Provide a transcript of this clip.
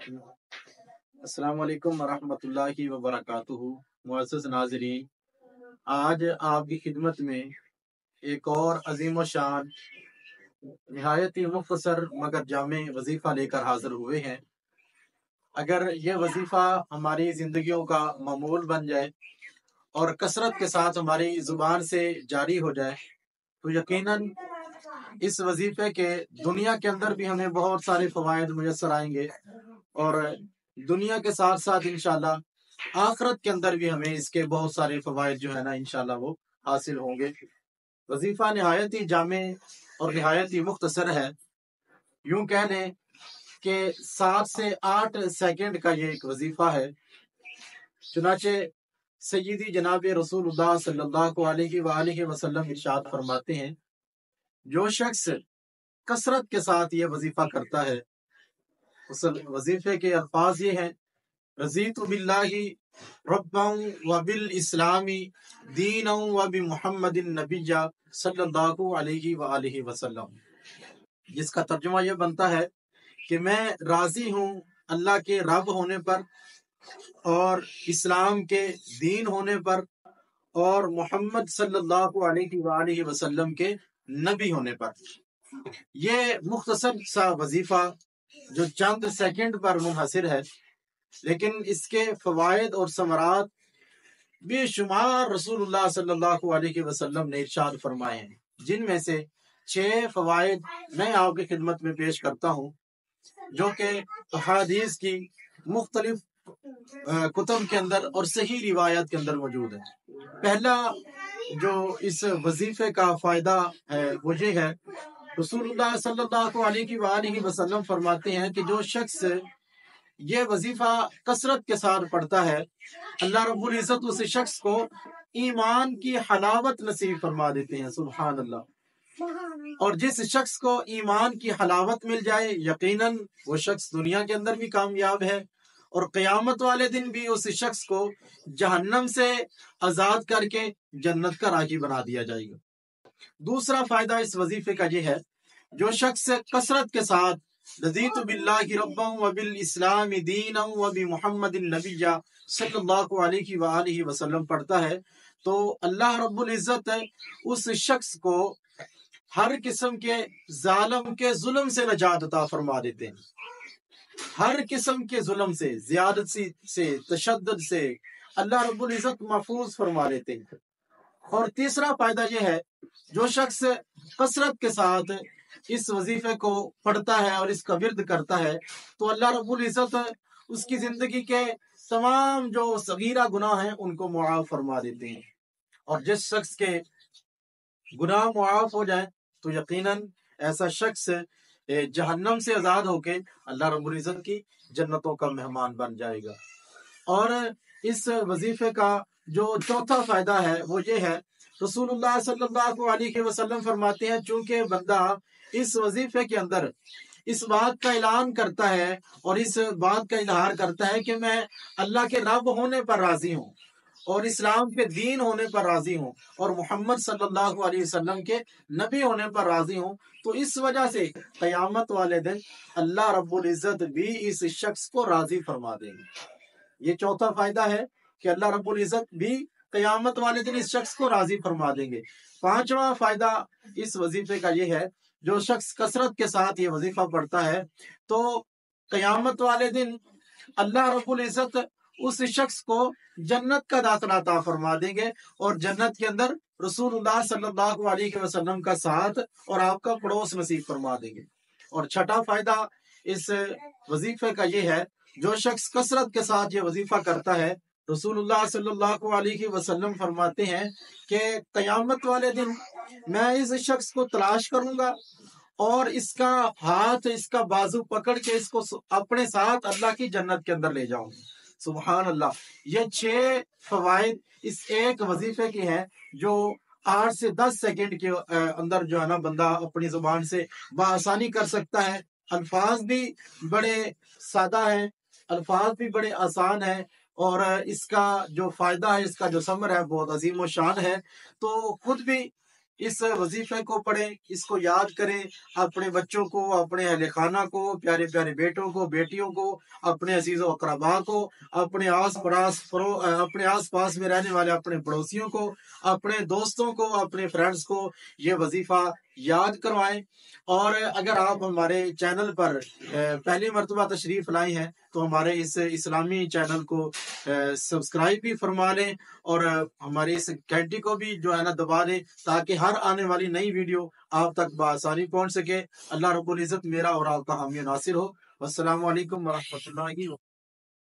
السلام علیکم ورحمۃ اللہ وبرکاتہ۔ معزز ناظرین، آج آپ کی خدمت میں ایک اور عظیم و شان نہایت ہی مختصر مگر جامع وظیفہ لے کر حاضر ہوئے ہیں۔ اگر یہ وظیفہ ہماری زندگیوں کا معمول بن جائے اور کثرت کے ساتھ ہماری زبان سے جاری ہو جائے تو یقیناً اس وظیفے کے دنیا کے اندر بھی ہمیں بہت سارے فوائد میسر آئیں گے، اور دنیا کے ساتھ ساتھ انشاءاللہ آخرت کے اندر بھی ہمیں اس کے بہت سارے فوائد جو ہے نا انشاءاللہ وہ حاصل ہوں گے۔ وظیفہ نہایت ہی جامع اور نہایت ہی مختصر ہے۔ یوں کہہ لیں کہ 7 سے 8 سیکنڈ کا یہ ایک وظیفہ ہے۔ چنانچہ سیدی جناب رسول اللہ صلی اللہ علیہ وآلہ وسلم ارشاد فرماتے ہیں، جو شخص کثرت کے ساتھ یہ وظیفہ کرتا ہے، اس وظیفے کے الفاظ یہ ہیں: رضیت باللہ ربا وبالاسلام دینا وبمحمد النبی صلی اللہ علیہ وآلہ وسلم، جس کا ترجمہ یہ بنتا ہے کہ میں راضی ہوں اللہ کے رب ہونے پر اور اسلام کے دین ہونے پر اور محمد صلی اللہ علیہ وآلہ وسلم کے نبی ہونے پر۔ یہ مختصر سا وظیفہ جو چند سیکنڈ پر منحصر ہے، لیکن اس کے فوائد اور ثمرات بے شمار رسول اللہ صلی اللہ علیہ وسلم نے ارشاد فرمائے ہیں، جن میں سے 6 فوائد میں آپ کی خدمت میں پیش کرتا ہوں، جو کہ احادیث کی مختلف کتب کے اندر اور صحیح روایات کے اندر موجود ہے۔ پہلا جو اس وظیفے کا فائدہ ہے وہ یہ ہے، رسول اللہ صلی اللہ علیہ وآلہ وسلم فرماتے ہیں کہ جو شخص یہ وظیفہ کثرت کے ساتھ پڑھتا ہے، اللہ رب العزت اس شخص کو ایمان کی حلاوت نصیب فرما دیتے ہیں۔ سبحان اللہ۔ اور جس شخص کو ایمان کی حلاوت مل جائے، یقیناً وہ شخص دنیا کے اندر بھی کامیاب ہے، اور قیامت والے دن بھی اس شخص کو جہنم سے آزاد کر کے جنت کا راہی بنا دیا جائے گا۔ دوسرا فائدہ اس وظیفے کا یہ ہے، جو شخص کثرت کے ساتھ رضیت باللہ ربا وبالاسلام دینا وبمحمد النبی صلی اللہ علیہ وآلہ وسلم پڑھتا ہے، تو اللہ رب العزت اس شخص کو ہر قسم کے ظالم کے ظلم سے نجات عطا فرما دیتے ہیں۔ ہر قسم کے ظلم سے، زیادتی سے، تشدد سے اللہ رب العزت محفوظ فرما لیتے ہیں۔ اور تیسرا فائدہ یہ ہے، جو شخص کثرت کے ساتھ اس وظیفے کو پڑھتا ہے اور اس کا ورد کرتا ہے، تو اللہ رب العزت اس کی زندگی کے تمام جو صغیرہ گناہ ہیں ان کو معاف فرما دیتے ہیں۔ اور جس شخص کے گناہ معاف ہو جائیں تو یقیناً ایسا شخص جہنم سے آزاد ہو کے اللہ رب العزت کی جنتوں کا مہمان بن جائے گا۔ اور اس وظیفے کا جو چوتھا فائدہ ہے وہ یہ ہے، رسول اللہ صلی اللہ علیہ وسلم فرماتے ہیں، چونکہ بندہ اس وظیفے کے اندر اس بات کا اعلان کرتا ہے اور اس بات کا اظہار کرتا ہے کہ میں اللہ کے رب ہونے پر راضی ہوں اور اسلام کے دین ہونے پر راضی ہوں اور محمد صلی اللہ علیہ وسلم کے نبی ہونے پر راضی ہوں، تو اس وجہ سے قیامت والے دن اللہ رب العزت بھی اس شخص کو راضی فرما دیں گے۔ یہ چوتھا فائدہ ہے کہ اللہ رب العزت بھی قیامت والے دن اس شخص کو راضی فرما دیں گے۔ پانچواں فائدہ اس وظیفے کا یہ ہے، جو شخص کثرت کے ساتھ یہ وظیفہ پڑھتا ہے تو قیامت والے دن اللہ رب العزت اس شخص کو جنت کا داخلہ عطا فرما دیں گے، اور جنت کے اندر رسول اللہ صلی اللہ علیہ وسلم کا ساتھ اور آپ کا پڑوس نصیب فرما دیں گے۔ اور چھٹا فائدہ اس وظیفے کا یہ ہے، جو شخص کثرت کے ساتھ یہ وظیفہ کرتا ہے، رسول اللہ صلی اللہ علیہ وسلم فرماتے ہیں کہ قیامت والے دن میں اس شخص کو تلاش کروں گا اور اس کا ہاتھ، اس کا بازو پکڑ کے اس کو اپنے ساتھ اللہ کی جنت کے اندر لے جاؤں گا۔ سبحان اللہ۔ یہ 6 فوائد اس ایک وظیفے کے ہیں، جو 8 سے 10 سیکنڈ کے اندر جو ہے نا بندہ اپنی زبان سے بآسانی کر سکتا ہے۔ الفاظ بھی بڑے سادہ ہیں، الفاظ بھی بڑے آسان ہیں، اور اس کا جو فائدہ ہے، اس کا جو ثمر ہے بہت عظیم و شان ہے۔ تو خود بھی اس وظیفے کو پڑھیں، اس کو یاد کریں، اپنے بچوں کو، اپنے اہل خانہ کو، پیارے پیارے بیٹوں کو، بیٹیوں کو، اپنے عزیز و اقربا کو، اپنے آس پاس میں رہنے والے اپنے پڑوسیوں کو، اپنے دوستوں کو، اپنے فرینڈز کو یہ وظیفہ یاد کروائیں۔ اور اگر آپ ہمارے چینل پر پہلی مرتبہ تشریف لائی ہیں تو ہمارے اس اسلامی چینل کو سبسکرائب بھی فرما لیں، اور ہماری اس گھنٹی کو بھی جو ہے نا دبا دیں، تاکہ ہر آنے والی نئی ویڈیو آپ تک بآسانی پہنچ سکے۔ اللہ رب العزت میرا اور آپ کا حامی ناصر ہو۔ والسلام علیکم ورحمۃ اللہ وبرکاتہ۔